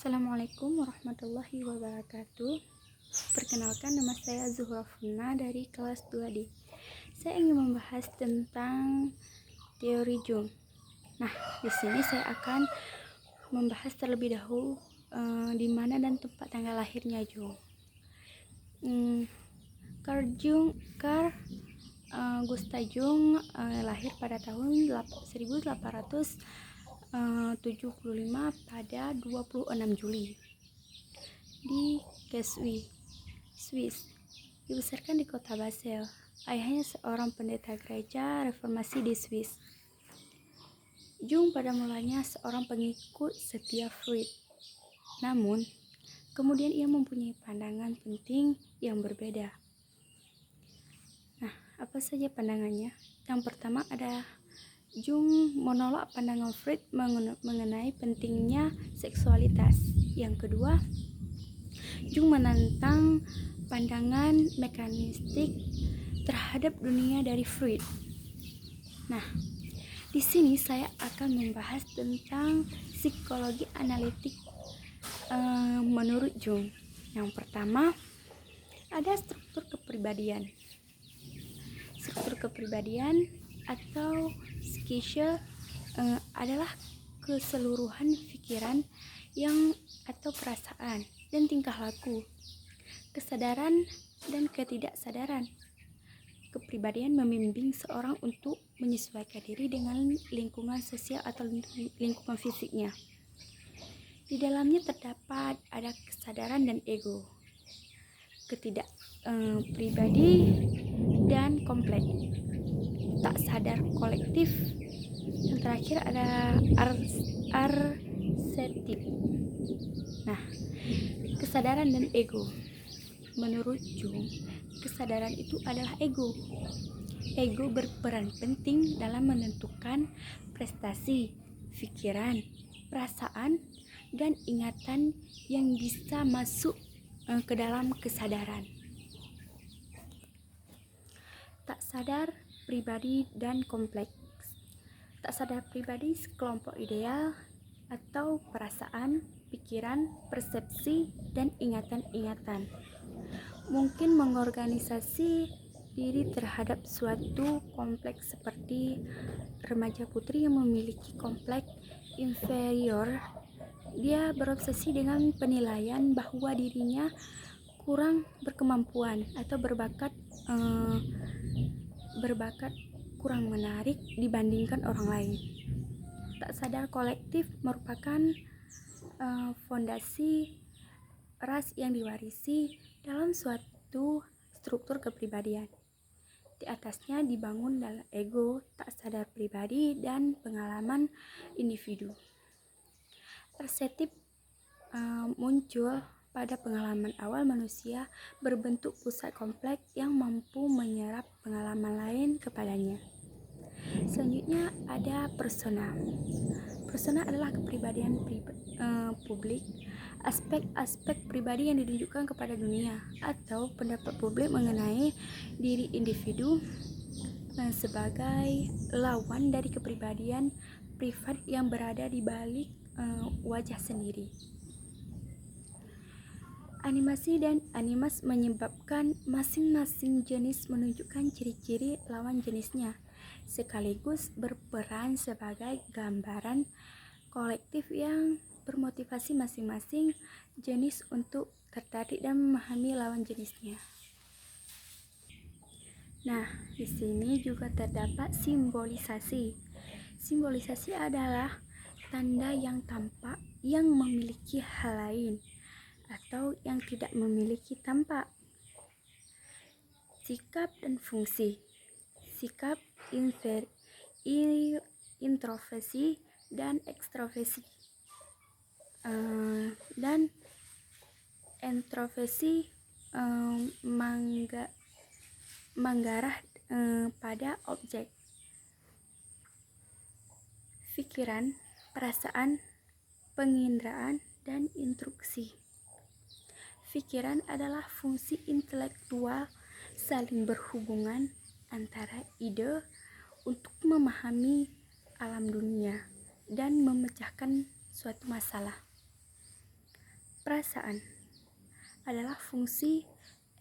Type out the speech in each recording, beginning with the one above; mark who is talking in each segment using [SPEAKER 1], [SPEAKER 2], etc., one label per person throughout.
[SPEAKER 1] Assalamualaikum warahmatullahi wabarakatuh. Perkenalkan, nama saya Zuhra Funa dari kelas 2D. Saya ingin membahas tentang teori Jung. Nah, di sini saya akan membahas terlebih dahulu di mana dan tempat tanggal lahirnya Jung. Carl Gustav Jung lahir pada tahun 1875 pada 26 Juli di Keswi, Swiss. Dibesarkan di kota Basel. Ayahnya seorang pendeta gereja reformasi di Swiss. Jung pada mulanya seorang pengikut setia Freud. Namun, kemudian ia mempunyai pandangan penting yang berbeda. Nah, apa saja pandangannya? Yang pertama adalah Jung menolak pandangan Freud mengenai pentingnya seksualitas. Yang kedua, Jung menentang pandangan mekanistik terhadap dunia dari Freud. Nah, di sini saya akan membahas tentang psikologi analitik menurut Jung. Yang pertama, ada struktur kepribadian. Struktur kepribadian atau psikise adalah keseluruhan pikiran yang atau perasaan dan tingkah laku, kesadaran dan ketidaksadaran. Kepribadian membimbing seorang untuk menyesuaikan diri dengan lingkungan sosial atau lingkungan fisiknya. Di dalamnya terdapat ada kesadaran dan ego, pribadi dan kompleks, tak sadar kolektif. Yang terakhir ada arsetik. Nah, kesadaran dan ego. Menurut Jung, kesadaran itu adalah ego. Ego berperan penting dalam menentukan prestasi, pikiran, perasaan, dan ingatan yang bisa masuk ke dalam kesadaran. Tak sadar, pribadi, dan kompleks. Tak sadar pribadi sekelompok ideal atau perasaan, pikiran, persepsi, dan ingatan-ingatan. Mungkin mengorganisasi diri terhadap suatu kompleks seperti remaja putri yang memiliki kompleks inferior. Dia berobsesi dengan penilaian bahwa dirinya kurang berkemampuan atau berbakat kurang menarik dibandingkan orang lain. Tak sadar kolektif merupakan fondasi ras yang diwarisi dalam suatu struktur kepribadian. Di atasnya dibangun dalam ego, tak sadar pribadi, dan pengalaman individu. Arsetip muncul pada pengalaman awal manusia berbentuk pusat kompleks yang mampu menyerap pengalaman lain kepadanya. Selanjutnya ada persona. Persona adalah kepribadian publik, aspek-aspek pribadi yang ditunjukkan kepada dunia atau pendapat publik mengenai diri individu sebagai lawan dari kepribadian privat yang berada di balik wajah sendiri. Animasi dan animas menyebabkan masing-masing jenis menunjukkan ciri-ciri lawan jenisnya, sekaligus berperan sebagai gambaran kolektif yang bermotivasi masing-masing jenis untuk tertarik dan memahami lawan jenisnya. Nah, di sini juga terdapat simbolisasi. Simbolisasi adalah tanda yang tampak yang memiliki hal lain atau yang tidak memiliki tampak. Sikap dan fungsi. Sikap introversi dan ekstroversi. Dan introversi mengarah pada objek. Pikiran, perasaan, penginderaan, dan instruksi. Pikiran adalah fungsi intelektual saling berhubungan antara ide untuk memahami alam dunia dan memecahkan suatu masalah. perasaan adalah fungsi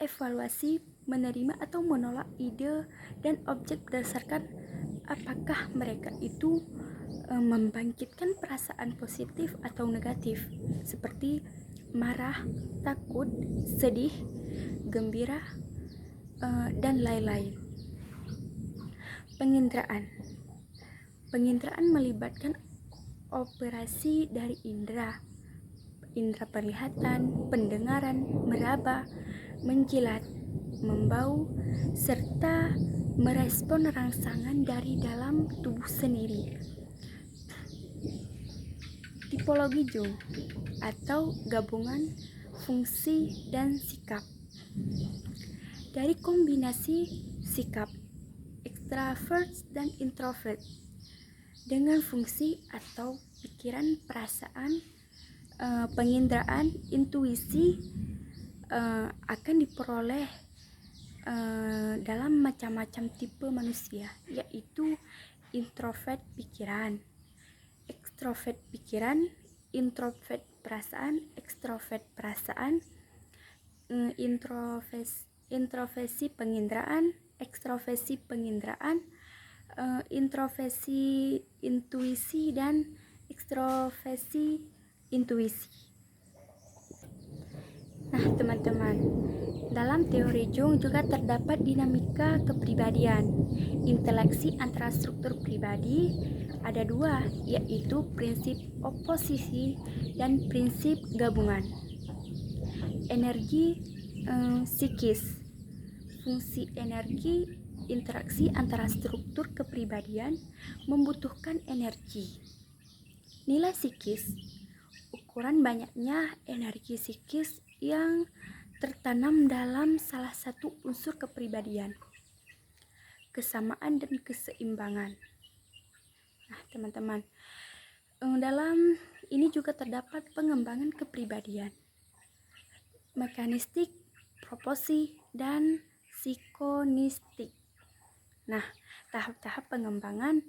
[SPEAKER 1] evaluasi, menerima atau menolak ide dan objek berdasarkan apakah mereka itu membangkitkan perasaan positif atau negatif, seperti marah, takut, sedih, gembira, dan lain-lain. Penginderaan melibatkan operasi dari indera penglihatan, pendengaran, meraba, menjilat, membau, serta merespon rangsangan dari dalam tubuh sendiri. Tipologi Jung atau gabungan fungsi dan sikap. Dari kombinasi sikap extrovert dan introvert dengan fungsi atau pikiran, perasaan, penginderaan, intuisi akan diperoleh dalam macam-macam tipe manusia, yaitu introvert pikiran, extrovert pikiran, introvert perasaan, extrovert perasaan, introversi penginderaan, ekstroversi penginderaan, introversi intuisi, dan ekstroversi intuisi. Nah, teman-teman, dalam teori Jung juga terdapat dinamika kepribadian. Interaksi antara struktur pribadi ada dua, yaitu prinsip oposisi dan prinsip gabungan. Energi psikis. Fungsi energi interaksi antara struktur kepribadian membutuhkan energi. Nilai psikis, ukuran banyaknya energi psikis yang tertanam dalam salah satu unsur kepribadian, kesamaan dan keseimbangan. Nah, teman-teman, dalam ini juga terdapat pengembangan kepribadian, mekanistik, proporsi, dan psikonistik. Nah, tahap-tahap pengembangan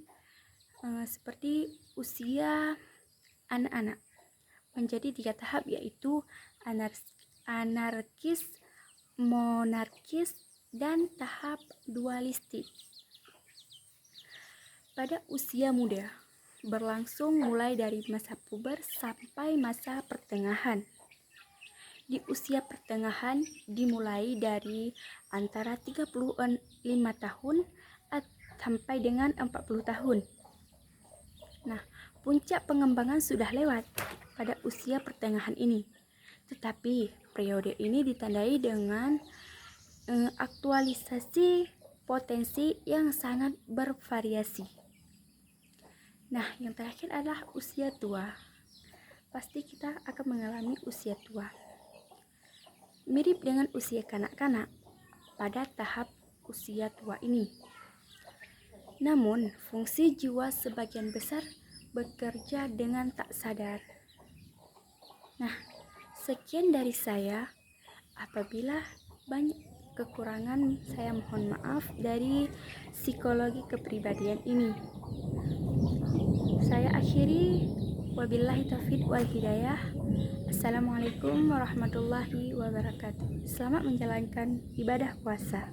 [SPEAKER 1] seperti usia anak-anak menjadi 3 tahap, yaitu anarkis, monarkis, dan tahap dualistik. Pada usia muda berlangsung mulai dari masa puber sampai masa pertengahan. Di usia pertengahan dimulai dari antara 35 tahun sampai dengan 40 tahun. Nah, puncak pengembangan sudah lewat pada usia pertengahan ini. Tetapi periode ini ditandai dengan aktualisasi potensi yang sangat bervariasi. Nah, yang terakhir adalah usia tua. Pasti kita akan mengalami usia tua. Mirip dengan usia kanak-kanak pada tahap usia tua ini. Namun, fungsi jiwa sebagian besar bekerja dengan tak sadar. Nah, sekian dari saya. Apabila banyak kekurangan, saya mohon maaf dari psikologi kepribadian ini. Saya akhiri, wabillahi taufiq wal hidayah. Assalamualaikum warahmatullahi wabarakatuh. Selamat menjalankan ibadah puasa.